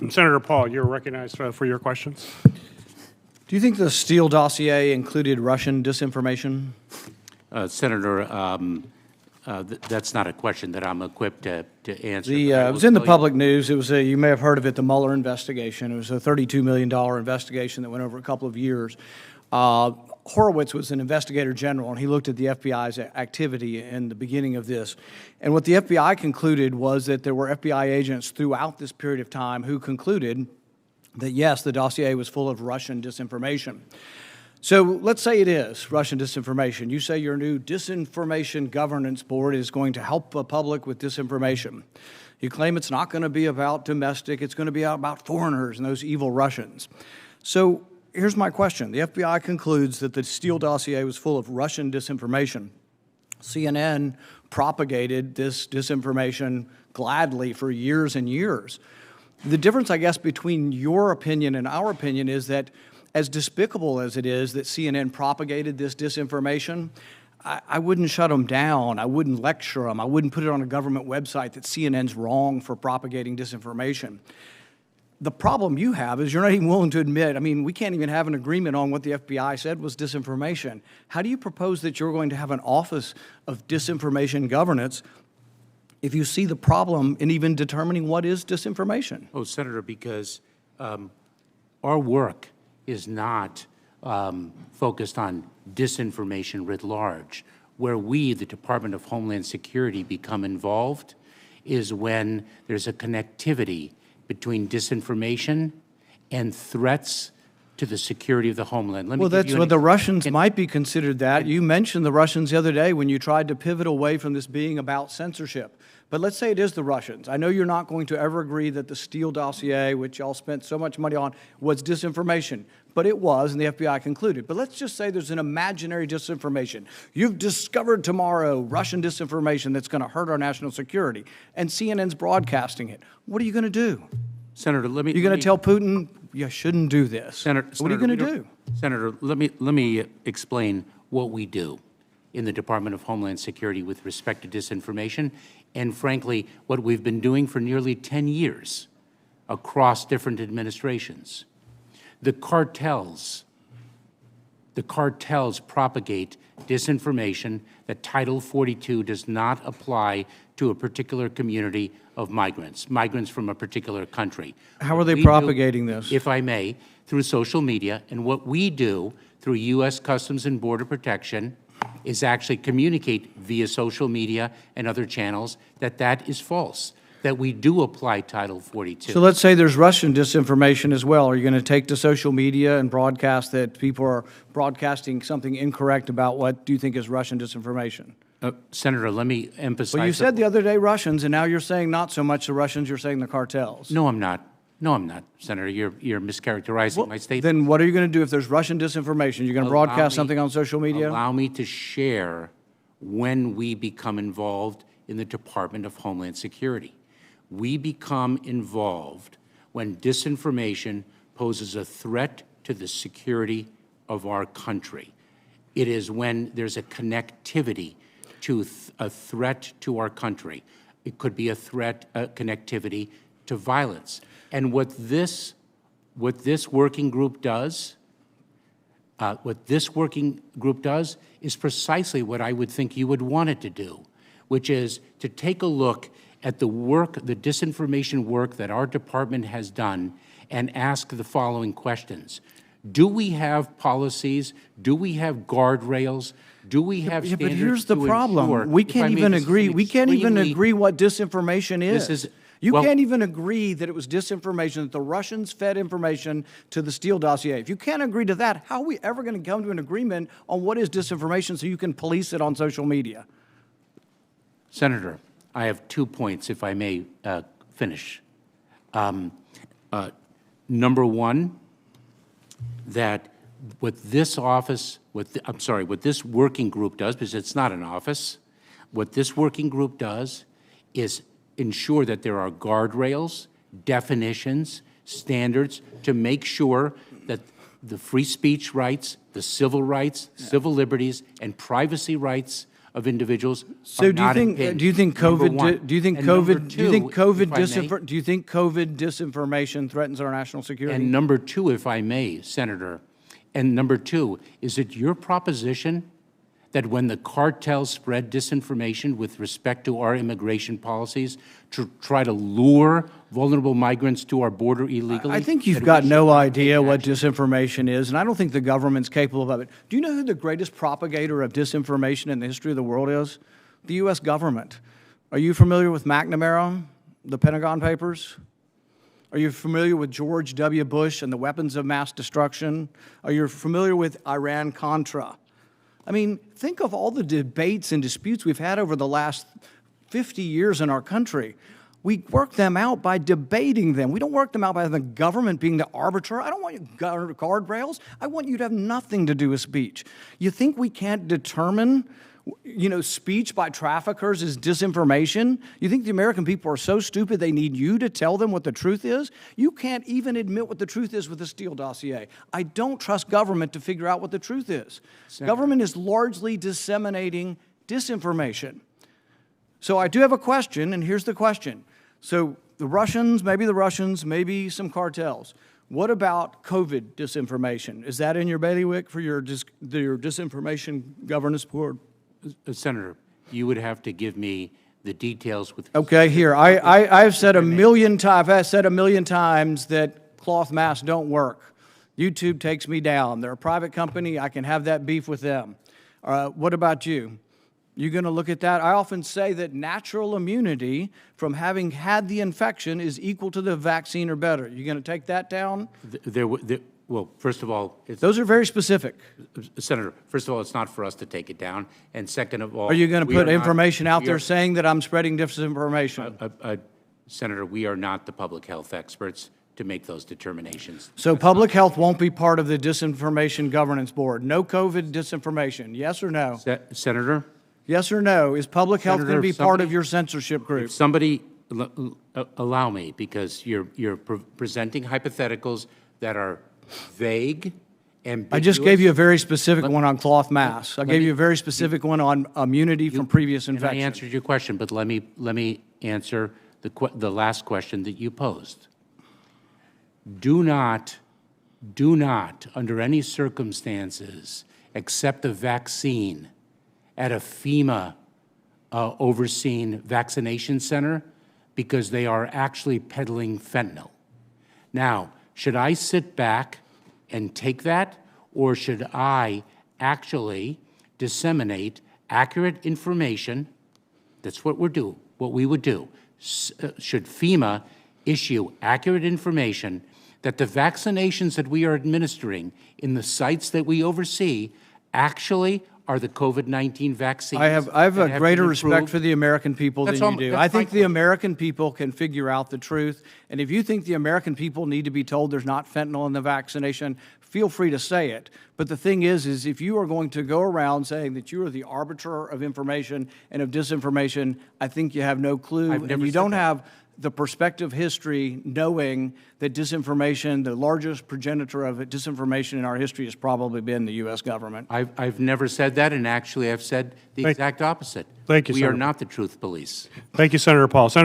Senator Paul, you're recognized for your questions. Do you think the Steele dossier included Russian disinformation? Senator, that's not a question that I'm equipped to answer. It was in the public news. It was you may have heard of it, the Mueller investigation. It was a $32 million investigation that went over a couple of years. Horowitz was an investigator general, and he looked at the FBI's activity in the beginning of this. And what the FBI concluded was that there were FBI agents throughout this period of time who concluded that, yes, the dossier was full of Russian disinformation. So let's say it is Russian disinformation. You say your new Disinformation Governance Board is going to help the public with disinformation. You claim it's not going to be about domestic, it's going to be about foreigners and those evil Russians. So here's my question. The FBI concludes that the Steele dossier was full of Russian disinformation. CNN propagated this disinformation gladly for years and years. The difference, I guess, between your opinion and our opinion is that as despicable as it is that CNN propagated this disinformation, I wouldn't shut them down. I wouldn't lecture them. I wouldn't put it on a government website that CNN's wrong for propagating disinformation. The problem you have is you're not even willing to admit, I mean, we can't even have an agreement on what the FBI said was disinformation. How do you propose that you're going to have an office of disinformation governance if you see the problem in even determining what is disinformation? Oh, Senator, because our work is not focused on disinformation writ large. Where we, the Department of Homeland Security, become involved is when there's a connectivity between disinformation and threats to the security of the homeland. Well, that's what the Russians might be considered that. You mentioned the Russians the other day when you tried to pivot away from this being about censorship. But let's say it is the Russians. I know you're not going to ever agree that the Steele dossier, which y'all spent so much money on, was disinformation. But it was, and the FBI concluded. But let's just say there's an imaginary disinformation. You've discovered tomorrow Russian disinformation that's going to hurt our national security, and CNN's broadcasting it. What are you going to do? Senator, let me... You're going to tell Putin, you shouldn't do this. Senator, what are you going to do? Senator, let me explain what we do in the Department of Homeland Security with respect to disinformation, and frankly, what we've been doing for nearly 10 years across different administrations. The cartels propagate disinformation that Title 42 does not apply to a particular community of migrants from a particular country. How are they propagating this? If I may, through social media, and what we do through U.S. Customs and Border Protection is actually communicate via social media and other channels that is false, that we do apply Title 42. So let's say there's Russian disinformation as well. Are you going to take to social media and broadcast that people are broadcasting something incorrect about what do you think is Russian disinformation? Senator, let me emphasize... Well, you said the other day Russians, and now you're saying not so much the Russians, you're saying the cartels. No, I'm not. No, I'm not, Senator. You're mischaracterizing my statement. Then what are you going to do if there's Russian disinformation? You're going to broadcast something on social media? Allow me to share when we become involved in the Department of Homeland Security. We become involved when disinformation poses a threat to the security of our country. It is when there's a connectivity to a threat to our country. It could be a threat, connectivity to violence. And what this working group does, is precisely what I would think you would want it to do, which is to take a look at the disinformation work that our department has done and ask the following questions. Do we have policies? Do we have guardrails? Do we have standards? But here's the problem. We can't even agree. We can't even agree what disinformation is. You can't even agree that it was disinformation, that the Russians fed information to the Steele dossier. If you can't agree to that, how are we ever going to come to an agreement on what is disinformation so you can police it on social media? Senator, I have 2 points, if I may finish. Number one, that what this working group does, because it's not an office, what this working group does is ensure that there are guardrails, definitions, standards to make sure that the free speech rights, the civil rights, civil liberties, and privacy rights of individuals So are not impinged. do you think Number COVID, one. do you think And number COVID, do you think two, COVID if I may, do you think COVID disinformation threatens our national security? And number two, if I may, Senator, and number two, is it your proposition that when the cartels spread disinformation with respect to our immigration policies to try to lure vulnerable migrants to our border illegally? I think you've that got we no should not idea take what action? disinformation is, and I don't think the government's capable of it. Do you know who the greatest propagator of disinformation in the history of the world is? The U.S. government. Are you familiar with McNamara, the Pentagon Papers? Are you familiar with George W. Bush and the weapons of mass destruction? Are you familiar with Iran-Contra? I mean, think of all the debates and disputes we've had over the last 50 years in our country. We work them out by debating them. We don't work them out by the government being the arbiter. I don't want you guardrails. I want you to have nothing to do with speech. You think we can't determine, speech by traffickers is disinformation? You think the American people are so stupid they need you to tell them what the truth is? You can't even admit what the truth is with the Steele dossier. I don't trust government to figure out what the truth is. Government is largely disseminating disinformation. So I do have a question, and here's the question. So the Russians, maybe some cartels. What about COVID disinformation? Is that in your bailiwick for your disinformation governance board? Senator, you would have to give me the details with. Okay, here, I've said a million times that cloth masks don't work. YouTube takes me down. They're a private company. I can have that beef with them. What about you? You going to look at that? I often say that natural immunity from having had the infection is equal to the vaccine or better. You going to take that down? Well, first of all, Those are very specific. Senator, first of all, it's not for us to take it down. And second of all, Are you going to put information out there are, saying that I'm spreading disinformation? Senator, we are not the public health experts to make those determinations. So public health won't be part of the Disinformation Governance Board. No COVID disinformation. Yes or no? Senator? Yes or no? Is public health going to be part of somebody- your censorship group? If somebody, allow me, because you're presenting hypotheticals that are vague, ambiguous. I just gave you a very specific one on cloth masks. I gave you a very specific one on immunity from previous And I infection. answered your question, but let me answer the last question that you posed. Do not, under any circumstances, accept a vaccine at a FEMA overseen vaccination center because they are actually peddling fentanyl. Now, should I sit back and take that, or should I actually disseminate accurate information? That's what we would do. Should FEMA issue accurate information that the vaccinations that we are administering in the sites that we oversee actually are the COVID-19 vaccines? I have that a greater been respect approved? for the American people That's than all- you do. that's I think my the question. American people can figure out the truth. And if you think the American people need to be told there's not fentanyl in the vaccination, feel free to say it. But the thing is if you are going to go around saying that you are the arbiter of information and of disinformation, I think you have no clue. I've And never you said don't that. have the perspective history knowing that disinformation, the largest progenitor of disinformation in our history has probably been the U.S. government. I've never said that, and actually I've said the exact opposite. Thank you, We are Senator. not the truth police. Thank you, Senator Paul. Senator